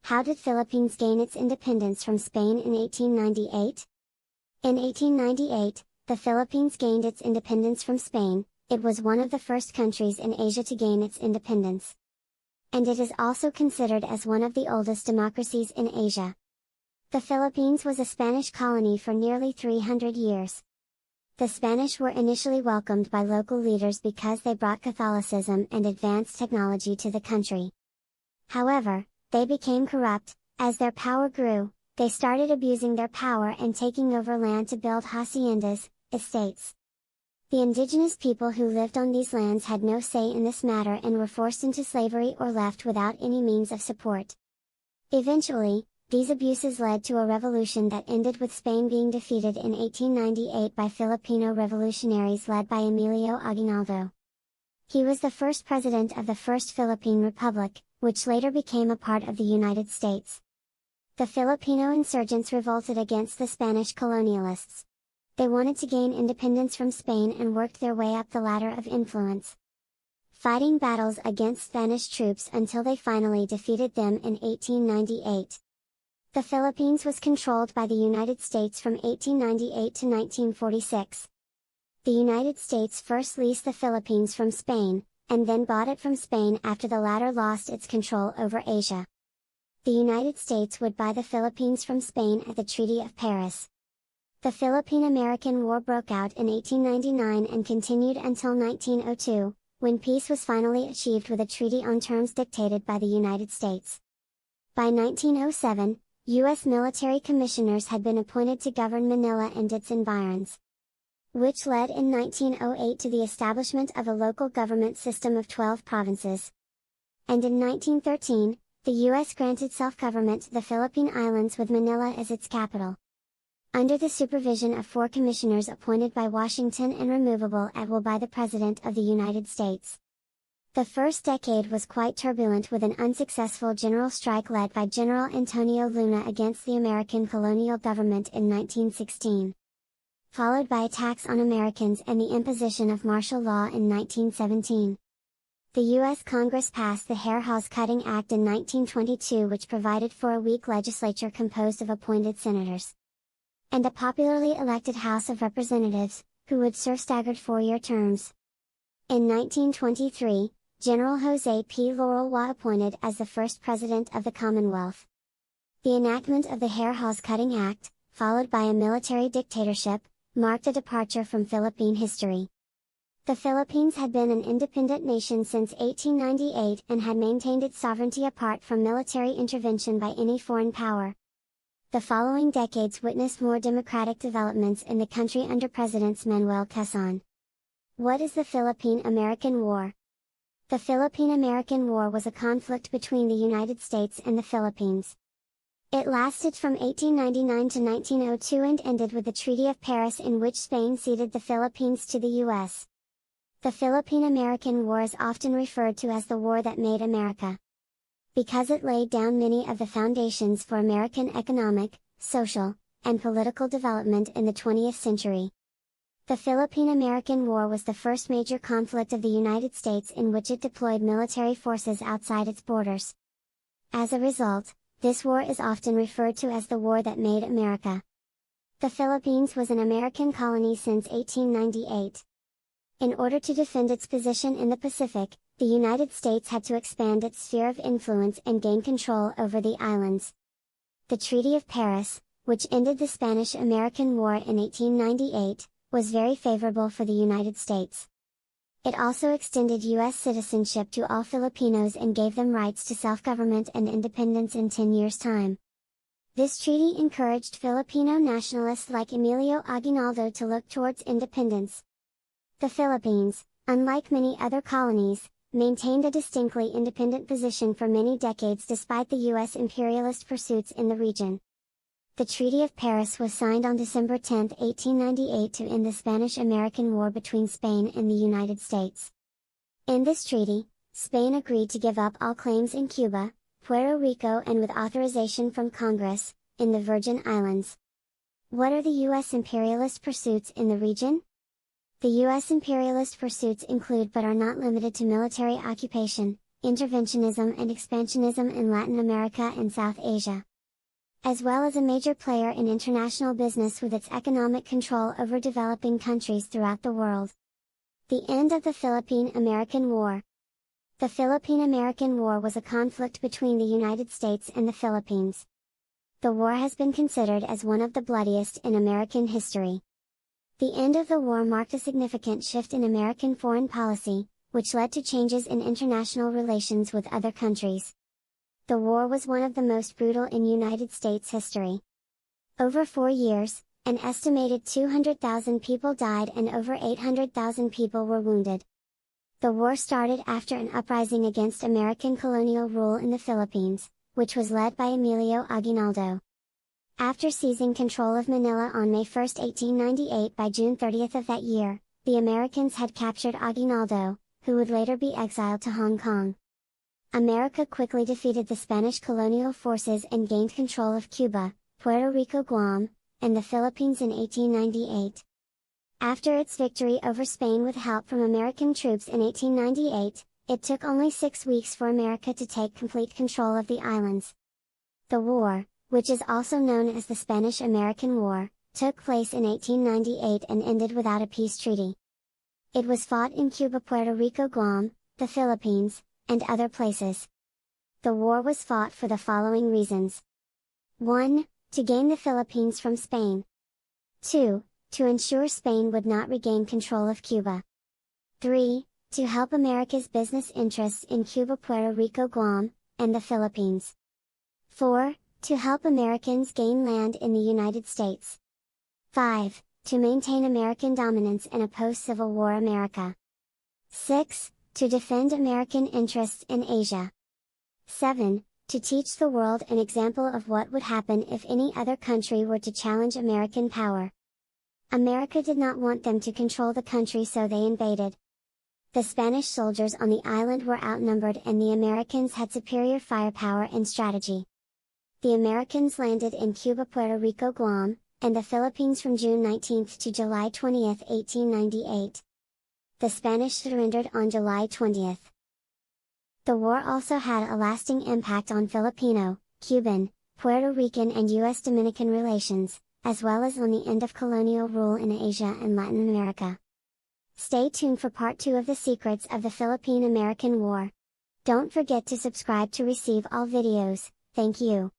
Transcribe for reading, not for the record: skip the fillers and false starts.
How did Philippines gain its independence from Spain in 1898? In 1898, the Philippines gained its independence from Spain. It was one of the first countries in Asia to gain its independence. And it is also considered as one of the oldest democracies in Asia. The Philippines was a Spanish colony for nearly 300 years. The Spanish were initially welcomed by local leaders because they brought Catholicism and advanced technology to the country. However, they became corrupt. As their power grew, they started abusing their power and taking over land to build haciendas, estates. The indigenous people who lived on these lands had no say in this matter and were forced into slavery or left without any means of support. Eventually, these abuses led to a revolution that ended with Spain being defeated in 1898 by Filipino revolutionaries led by Emilio Aguinaldo. He was the first president of the First Philippine Republic, which later became a part of the United States. The Filipino insurgents revolted against the Spanish colonialists. They wanted to gain independence from Spain and worked their way up the ladder of influence, fighting battles against Spanish troops until they finally defeated them in 1898. The Philippines was controlled by the United States from 1898 to 1946. The United States first leased the Philippines from Spain, and then bought it from Spain after the latter lost its control over Asia. The United States would buy the Philippines from Spain at the Treaty of Paris. The Philippine-American War broke out in 1899 and continued until 1902, when peace was finally achieved with a treaty on terms dictated by the United States. By 1907, U.S. military commissioners had been appointed to govern Manila and its environs, which led in 1908 to the establishment of a local government system of 12 provinces. And in 1913, the U.S. granted self-government to the Philippine Islands with Manila as its capital, under the supervision of 4 commissioners appointed by Washington and removable at will by the President of the United States. The first decade was quite turbulent with an unsuccessful general strike led by General Antonio Luna against the American colonial government in 1916. Followed by attacks on Americans and the imposition of martial law in 1917. The U.S. Congress passed the Hair Hawes Cutting Act in 1922, which provided for a weak legislature composed of appointed senators, and a popularly elected House of Representatives, who would serve staggered 4-year terms. In 1923, General Jose P. Laurel was appointed as the first President of the Commonwealth. The enactment of the Hair Hawes Cutting Act, followed by a military dictatorship, marked a departure from Philippine history. The Philippines had been an independent nation since 1898 and had maintained its sovereignty apart from military intervention by any foreign power. The following decades witnessed more democratic developments in the country under Presidents Manuel Quezon. What is the Philippine-American War? The Philippine-American War was a conflict between the United States and the Philippines. It lasted from 1899 to 1902 and ended with the Treaty of Paris, in which Spain ceded the Philippines to the U.S. The Philippine-American War is often referred to as the war that made America, because it laid down many of the foundations for American economic, social, and political development in the 20th century. The Philippine-American War was the first major conflict of the United States in which it deployed military forces outside its borders. As a result, this war is often referred to as the war that made America. The Philippines was an American colony since 1898. In order to defend its position in the Pacific, the United States had to expand its sphere of influence and gain control over the islands. The Treaty of Paris, which ended the Spanish-American War in 1898, was very favorable for the United States. It also extended U.S. citizenship to all Filipinos and gave them rights to self-government and independence in 10 years' time. This treaty encouraged Filipino nationalists like Emilio Aguinaldo to look towards independence. The Philippines, unlike many other colonies, maintained a distinctly independent position for many decades despite the U.S. imperialist pursuits in the region. The Treaty of Paris was signed on December 10, 1898 to end the Spanish-American War between Spain and the United States. In this treaty, Spain agreed to give up all claims in Cuba, Puerto Rico and with authorization from Congress, in the Virgin Islands. What are the U.S. imperialist pursuits in the region? The U.S. imperialist pursuits include but are not limited to military occupation, interventionism and expansionism in Latin America and South Asia, as well as a major player in international business with its economic control over developing countries throughout the world. The end of the Philippine-American War. The Philippine-American War was a conflict between the United States and the Philippines. The war has been considered as one of the bloodiest in American history. The end of the war marked a significant shift in American foreign policy, which led to changes in international relations with other countries. The war was one of the most brutal in United States history. Over 4 years, an estimated 200,000 people died and over 800,000 people were wounded. The war started after an uprising against American colonial rule in the Philippines, which was led by Emilio Aguinaldo. After seizing control of Manila on May 1, 1898, by June 30 of that year, the Americans had captured Aguinaldo, who would later be exiled to Hong Kong. America quickly defeated the Spanish colonial forces and gained control of Cuba, Puerto Rico, Guam, and the Philippines in 1898. After its victory over Spain with help from American troops in 1898, it took only 6 weeks for America to take complete control of the islands. The war, which is also known as the Spanish-American War, took place in 1898 and ended without a peace treaty. It was fought in Cuba, Puerto Rico, Guam, the Philippines, and other places. The war was fought for the following reasons. 1. To gain the Philippines from Spain. 2. To ensure Spain would not regain control of Cuba. 3. To help America's business interests in Cuba, Puerto Rico, Guam, and the Philippines. 4. To help Americans gain land in the United States. 5. To maintain American dominance in a post-Civil War America. 6. To defend American interests in Asia. 7. To teach the world an example of what would happen if any other country were to challenge American power. America did not want them to control the country, so they invaded. The Spanish soldiers on the island were outnumbered and the Americans had superior firepower and strategy. The Americans landed in Cuba, Puerto Rico, Guam, and the Philippines from June 19 to July 20, 1898. The Spanish surrendered on July 20. The war also had a lasting impact on Filipino, Cuban, Puerto Rican and U.S. Dominican relations, as well as on the end of colonial rule in Asia and Latin America. Stay tuned for part 2 of the secrets of the Philippine-American War. Don't forget to subscribe to receive all videos. Thank you.